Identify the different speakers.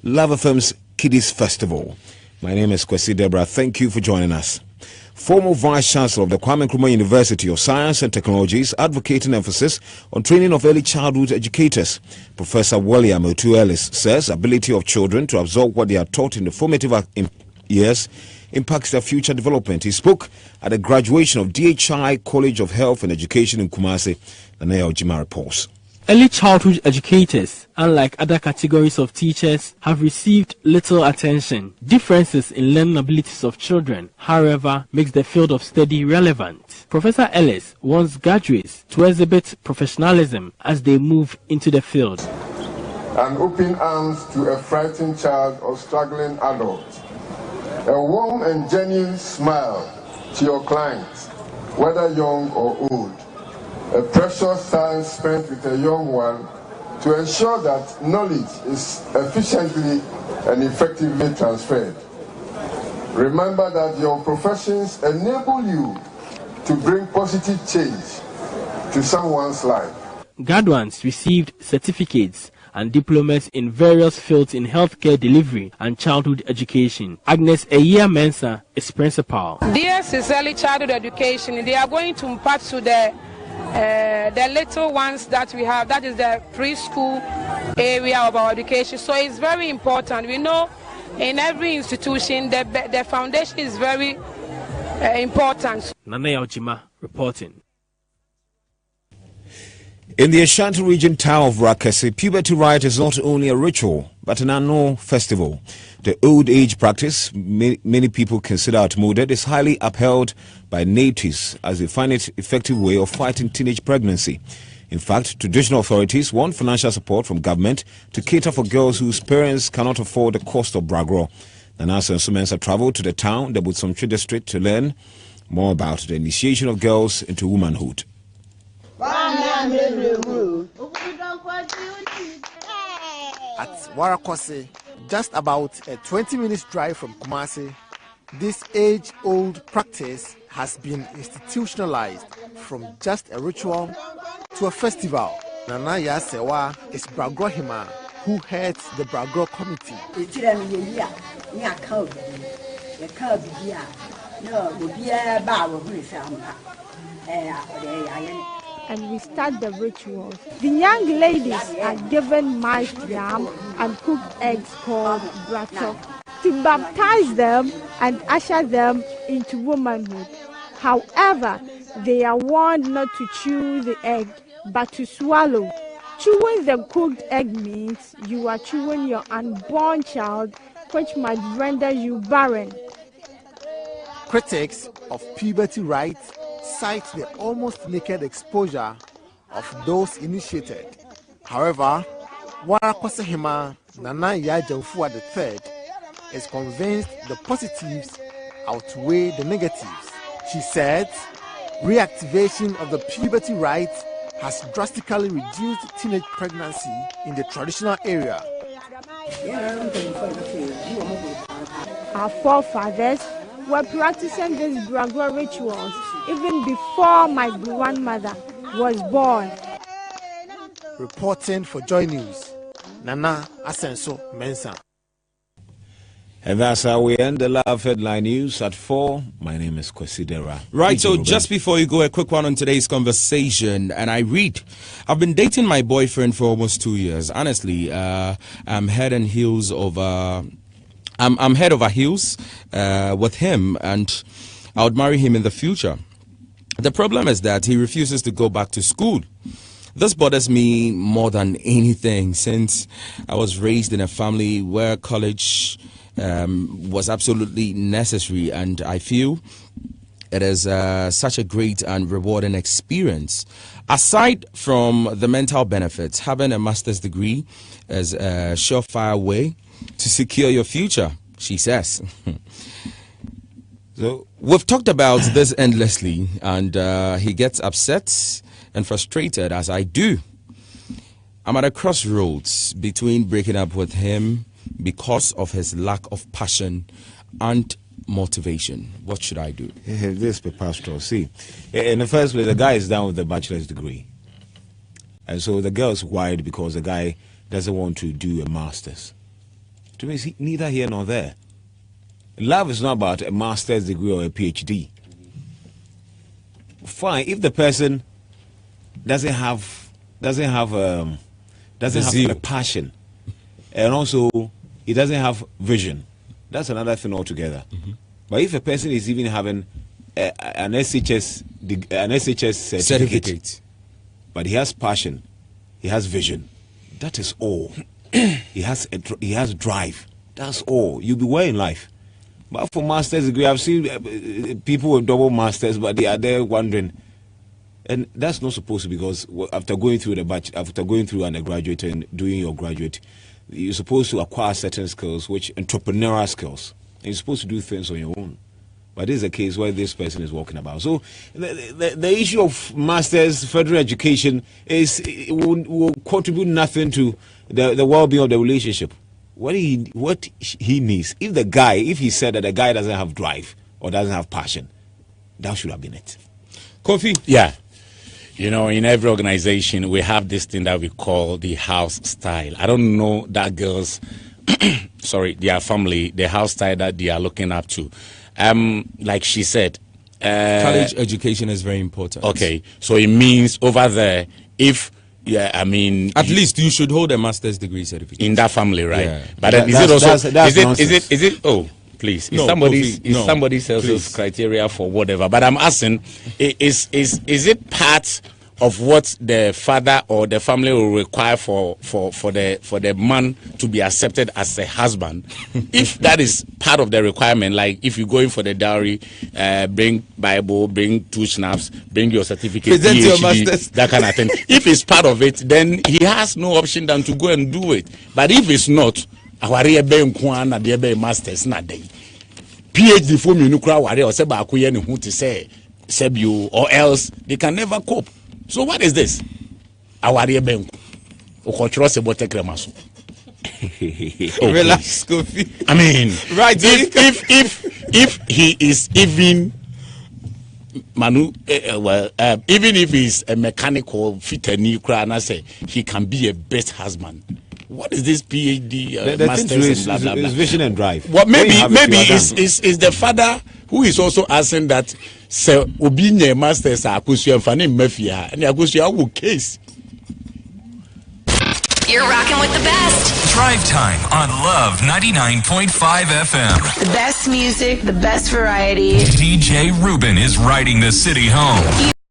Speaker 1: Love FM's Kiddies Festival. My name is KWASI DEBRAH. Thank you for joining us. Former Vice Chancellor of the Kwame Nkrumah University of Science and Technology is advocating emphasis on training of early childhood educators. Professor William Otu Ellis says ability of children to absorb what they are taught in the formative years impacts their future development. He spoke at the graduation of DHI College of Health and Education in Kumasi. The Naya Ojima reports.
Speaker 2: Early childhood educators, unlike other categories of teachers, have received little attention. Differences in learning abilities of children, however, makes the field of study relevant. Professor Ellis wants graduates to exhibit professionalism as they move into the field.
Speaker 3: An open arms to a frightened child or struggling adult. A warm and genuine smile to your clients, whether young or old. A precious time spent with a young one to ensure that knowledge is efficiently and effectively transferred. Remember that your professions enable you to bring positive change to someone's life.
Speaker 2: Graduates received certificates and diplomas in various fields in healthcare delivery and childhood education. Agnes Eya Mensa is principal.
Speaker 4: This is early childhood education. They are going to impart to the little ones that we have, that is the preschool area of our education. So it's very important. We know in every institution the foundation is very important.
Speaker 2: Nanaya Ojima reporting.
Speaker 1: In the Ashanti region town of Rakesi, puberty rite is not only a ritual but an annual festival. The old age practice many people consider outmoded is highly upheld by natives as they find it an effective way of fighting teenage pregnancy. In fact, traditional authorities want financial support from government to cater for girls whose parents cannot afford the cost of bragro. Nanasa and Sumensa traveled to the town, the Butsomchi district, to learn more about the initiation of girls into womanhood.
Speaker 5: At Warakwasi, just about a 20-minute drive from Kumasi, this age-old practice has been institutionalized from just a ritual to a festival. Nana Yasewa is Bragro Hima, who heads the Bragro committee.
Speaker 6: And we start the rituals. The young ladies are given mashed yam and cooked eggs called brato to baptize them and usher them into womanhood. However, they are warned not to chew the egg, but to swallow. Chewing the cooked egg means you are chewing your unborn child, which might render you barren.
Speaker 5: Critics of puberty rites cite the almost naked exposure of those initiated. However, Warakwasahima Nana Yajamfua III is convinced the positives outweigh the negatives. She said, reactivation of the puberty rite has drastically reduced teenage pregnancy in the traditional area.
Speaker 6: Our forefathers were practicing these Bragro rituals even before my grandmother was born.
Speaker 5: Reporting for Joy News, Nana Asenso Mensah.
Speaker 1: And that's how we end the Love Headline News at 4. My name is KWASI DEBRAH.
Speaker 7: Right, so just before you go, a quick one on today's conversation. And I read, I've been dating my boyfriend for almost 2 years. Honestly, I'm head and heels over... I'm head over heels with him, and I would marry him in the future. The problem is that he refuses to go back to school. This bothers me more than anything, since I was raised in a family where college was absolutely necessary, and I feel it is such a great and rewarding experience. Aside from the mental benefits, having a master's degree is a surefire way to secure your future, she says. So we've talked about this endlessly, and he gets upset and frustrated, as I do. I'm at a crossroads between breaking up with him because of his lack of passion and motivation. What should I do?
Speaker 1: This be pastoral. See, in the first place, the guy is down with the bachelor's degree, and so the girl's worried because the guy doesn't want to do a master's. To me, it's neither here nor there. Love is not about a master's degree or a PhD. Fine, if the person doesn't have a passion, and also he doesn't have vision, that's another thing altogether. But if a person is even having an SHS certificate, but he has passion, he has vision, that is all. he has drive. That's all. You'll be well in life. But for master's degree, I've seen people with double masters, but they are there wondering. And that's not supposed to, because after going through undergraduate and doing your graduate, you're supposed to acquire certain skills, which entrepreneurial skills. And you're supposed to do things on your own. But this is a case where this person is walking about. So the issue of masters, federal education, will contribute nothing to the well-being of the relationship. What he needs, if he said that the guy doesn't have drive or doesn't have passion, that should have been it.
Speaker 7: Kofi?
Speaker 8: Yeah. You know, in every organization, we have this thing that we call the house style. I don't know that girls, their family, the house style that they are looking up to. Like she said,
Speaker 7: college education is very important.
Speaker 8: Okay, so it means over there, at
Speaker 7: least you should hold a master's degree certificate in
Speaker 8: that family, right?
Speaker 7: Yeah.
Speaker 8: But then is it? Oh, please, is somebody else's criteria for whatever? But I'm asking, is it part of what the father or the family will require for the man to be accepted as a husband? If that is part of the requirement, like if you go in for the dowry, bring Bible, bring 2 schnapps, bring your certificate,
Speaker 7: present
Speaker 8: PhD,
Speaker 7: your master's,
Speaker 8: that kind of thing. If it's part of it, then he has no option than to go and do it. But if it's not, masters na day. PhD for me nukra ware or seba akoye ne hu te say sebu, or else they can never cope. So what is this? Aware ben okochro sebo tekremaso.
Speaker 7: Relax, Kofi.
Speaker 8: I mean,
Speaker 7: right?
Speaker 8: If he is even even if he's a mechanical fitani krana, say he can be a best husband. What is this PhD masters and blah blah blah? It's
Speaker 1: vision and drive.
Speaker 8: Well, maybe is the father who is also asking that say obinye masters akusua mfane mafia and akusua wo case.
Speaker 9: You're rocking with the best.
Speaker 10: Drive time on Love 99.5 FM.
Speaker 9: The best music, the best variety.
Speaker 10: DJ Ruben is riding the city home.